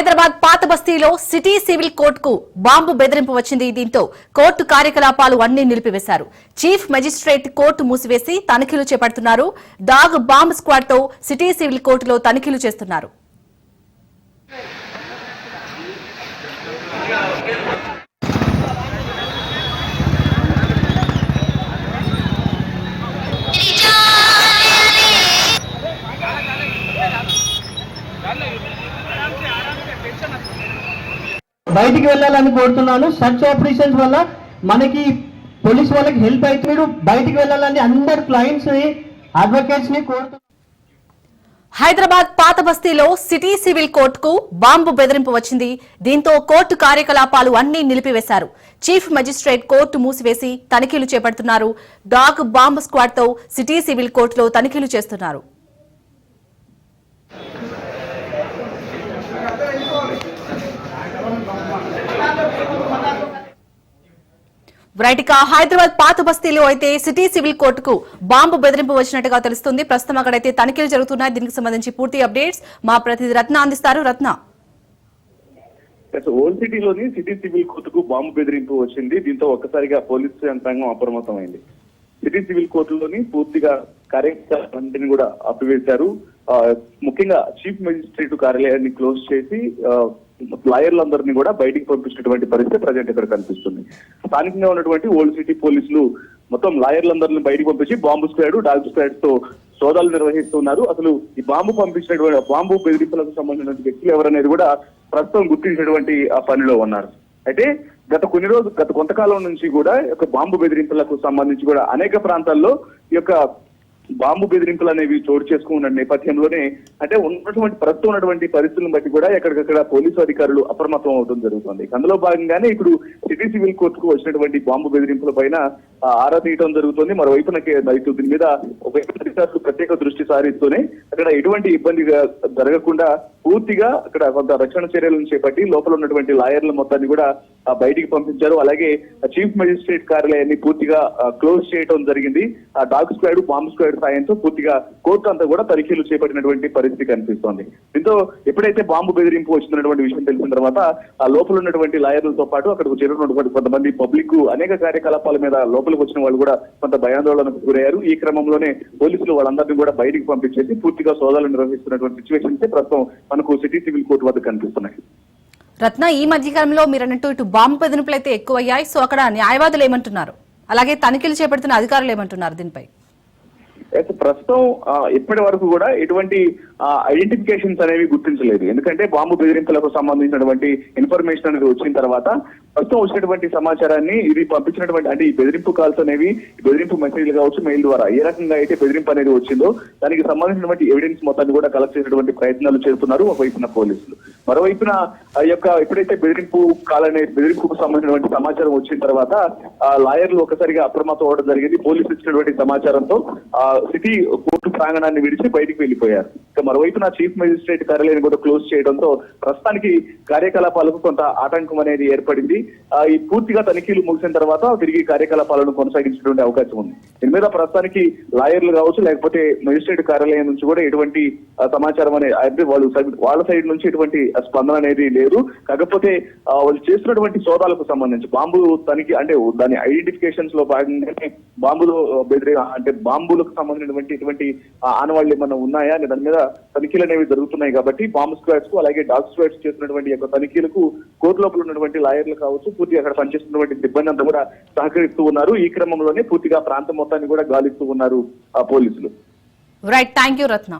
హైదరాబాద్ పాత బస్తీలో city civil కోర్టుకు బాంబు బెదిరింపు వచ్చింది. దీంతో కోర్టు కార్యకలాపాలు అన్ని నిలిపివేశారు. చీఫ్ మెజిస్ట్రేట్ కోర్టు మూసివేసి తనిఖీలు చేపడుతున్నారు. డాగ్ బాంబ్ స్క్వాడ్ తో సిటీ సివిల్ కోర్టులో తనిఖీలు చేస్తున్నారు. బయటికి వెళ్ళాలని కోరుతున్నాను. సర్చ్ ఆపరేషన్స్ వల్ల మనకి పోలీస్ వాళ్ళకి హెల్ప్ అయితే మీరు బయటికి వెళ్ళాలని అందరు క్లయింట్స్ ని అడ్వకేట్స్ ని కోరుతున్నాను. హైదరాబాద్ పాత బస్తీలో సిటీ సివిల్ కోర్టుకు బాంబు బెదిరింపు వచ్చింది. దీంతో కోర్టు కార్యకలాపాలు అన్ని నిలిపివేశారు. చీఫ్ మెజిస్ట్రేట్ కోర్టు మూసివేసి తనిఖీలు చేపడుతున్నారు. డాగ్ బాంబ్ స్క్వాడ్ తో సిటీ సివిల్ కోర్టులో తనిఖీలు చేస్తున్నారు. హైదరాబాద్ పాత బస్తీలో అయితే సిటీ సివిల్ కోర్టుకు బాంబు బెదిరింపు వచ్చినట్టుగా తెలుస్తుంది. ప్రస్తుతం అక్కడైతే తనిఖీలు జరుగుతున్నాయి. దీనికి సంబంధించి పూర్తి అప్డేట్స్ మా ప్రతినిధి రత్న అందిస్తారు. రత్న, ఓల్డ్ సిటీలోని సిటీ సివిల్ కోర్టుకు బాంబు బెదిరింపు వచ్చింది. దీంతో ఒక్కసారిగా పోలీసు యంత్రాంగం అప్రమత్తమైంది. సిటీ సివిల్ కోర్టులోని పూర్తిగా కార్యక్రమాన్ని కూడా ఆపివేశారు. ముఖ్యంగా చీఫ్ మెజిస్ట్రేట్ కార్యాలయాన్ని క్లోజ్ చేసి లాయర్లందరినీ కూడా బయటికి పంపించినటువంటి పరిస్థితి ప్రజెంట్ ఇక్కడ కనిపిస్తుంది. స్థానికంగా ఉన్నటువంటి ఓల్డ్ సిటీ పోలీసులు మొత్తం లాయర్లందరినీ బయటికి పంపించి బాంబు స్క్వాడ్, డాగ్ స్క్వాడ్ తో సోదాలు నిర్వహిస్తున్నారు. అసలు ఈ బాంబు పంపించినటువంటి బాంబు బెదిరింపులకు సంబంధించిన వ్యక్తులు ఎవరనేది కూడా ప్రస్తుతం గుర్తించినటువంటి ఆ పనిలో ఉన్నారు. అయితే గత కొంతకాలం నుంచి కూడా బాంబు బెదిరింపులకు సంబంధించి కూడా అనేక ప్రాంతాల్లో ఈ యొక్క బాంబు బెదిరింపులు అనేవి చోటు చేసుకున్న నేపథ్యంలోనే అంటే ప్రస్తుతం ఉన్నటువంటి పరిస్థితులను బట్టి కూడా ఎక్కడికక్కడ పోలీసు అధికారులు అప్రమత్తం అవడం జరుగుతుంది. అందులో భాగంగానే ఇప్పుడు సిటీ సివిల్ కోర్టుకు వచ్చినటువంటి బాంబు బెదిరింపుల పైన ఆరా తీయడం జరుగుతుంది. మరోవైపున దీని మీద అధికారులు ప్రత్యేక దృష్టి సారిస్తూనే అక్కడ ఎటువంటి ఇబ్బంది జరగకుండా పూర్తిగా అక్కడ కొంత రక్షణ చర్యలను చేపట్టి లోపల ఉన్నటువంటి లాయర్ల మొత్తాన్ని కూడా బయటికి పంపించారు. అలాగే చీఫ్ మెజిస్ట్రేట్ కార్యాలయాన్ని పూర్తిగా క్లోజ్ చేయడం జరిగింది. ఆ డాగ్ స్క్వాడ్, బాంబ్ స్క్వాడ్ సాయంతో పూర్తిగా కోర్టు అంతా కూడా తనిఖీలు చేపట్టినటువంటి పరిస్థితి కనిపిస్తోంది. దీంతో ఎప్పుడైతే బాంబు బెదిరింపు వచ్చినటువంటి విషయం తెలిసిన తర్వాత ఆ లోపల ఉన్నటువంటి లాయర్లతో పాటు అక్కడికి చేరుకున్నటువంటి కొంతమంది పబ్లిక్ అనేక కార్యకలాపాల మీద లోపలికి వచ్చిన వాళ్ళు కూడా కొంత భయాందోళనకు గురయ్యారు. ఈ క్రమంలోనే పోలీసులు వాళ్ళందరినీ కూడా బయటికి పంపించేసి పూర్తిగా సోదాలు నిర్వహిస్తున్నటువంటి సిచ్యువేషన్స్ ప్రస్తుతం మనకు సిటీ సివిల్ కోర్టు వద్ద కనిపిస్తున్నాయి. రత్న, ఈ మధ్యకాలంలో మీరు అన్నట్టు ఇటు బాంబు బెదిరింపులు అయితే ఎక్కువయ్యాయి. సో అక్కడ న్యాయవాదులు ఏమంటున్నారు, అలాగే తనిఖీలు చేపడుతున్న అధికారులు ఏమంటున్నారు దీనిపై? ప్రస్తుతం ఇప్పటి వరకు కూడా ఎటువంటి ఐడెంటిఫికేషన్స్ అనేవి గుర్తించలేదు. ఎందుకంటే బాంబు బెదిరింపులకు సంబంధించినటువంటి ఇన్ఫర్మేషన్ అనేది వచ్చిన తర్వాత ప్రస్తుతం వచ్చినటువంటి సమాచారాన్ని ఇది పంపించినటువంటి అంటే ఈ బెదిరింపు కాల్స్ అనేవి బెదిరింపు మెసేజ్లు కావచ్చు, మెయిల్ ద్వారా ఏ రకంగా అయితే బెదిరింపు అనేది వచ్చిందో దానికి సంబంధించినటువంటి ఎవిడెన్స్ మొత్తాన్ని కూడా కలెక్ట్ చేసేటువంటి ప్రయత్నాలు చేస్తున్నారు ఒకవైపున పోలీసులు. మరోవైపున ఎప్పుడైతే బెదిరింపుకు సంబంధించినటువంటి సమాచారం వచ్చిన తర్వాత లాయర్లు ఒకసారిగా అప్రమత్తం అవడం జరిగింది. పోలీసులు ఇచ్చినటువంటి సమాచారంతో సిటీ కోర్టు ప్రాంగణాన్ని విడిచి బయటికి వెళ్లిపోయారు. ఇక మరోవైపున చీఫ్ మెజిస్ట్రేట్ కార్యాలయాన్ని కూడా క్లోజ్ చేయడంతో ప్రస్తుతానికి కార్యకలాపాలకు కొంత ఆటంకం అనేది ఏర్పడింది. ఈ పూర్తిగా తనిఖీలు ముగిసిన తర్వాత తిరిగి కార్యకలాపాలను కొనసాగించేటువంటి అవకాశం ఉంది. దీని మీద ప్రస్తుతానికి లాయర్లు కావచ్చు లేకపోతే మెజిస్ట్రేట్ కార్యాలయం నుంచి కూడా ఎటువంటి సమాచారం అనేది అంటే వాళ్ళ సైడ్ నుంచి ఎటువంటి స్పందన అనేది లేదు. కాకపోతే వాళ్ళు చేస్తున్నటువంటి సోదాలకు సంబంధించి బాంబు తనిఖీ అంటే దాని ఐడెంటిఫికేషన్స్ లో భాగంగానే బాంబులకు సంబంధించినటువంటి ఇటువంటి ఆనవాళ్లు ఏమన్నా ఉన్నాయా అనే దాని మీద తనిఖీలు అనేవి జరుగుతున్నాయి. కాబట్టి బాంబు స్క్వాడ్స్ కు అలాగే డాగ్ స్క్వాడ్స్ చేస్తున్నటువంటి యొక్క తనిఖీలకు కోర్టు లోపల ఉన్నటువంటి లాయర్లు కావచ్చు, పూర్తిగా అక్కడ పనిచేస్తున్నటువంటి సిబ్బంది అంతా కూడా సహకరిస్తూ ఉన్నారు. ఈ క్రమంలోనే పూర్తిగా ప్రాంతం మొత్తాన్ని కూడా గాలిస్తూ ఉన్నారు పోలీసులు. Right, thank you Ratna.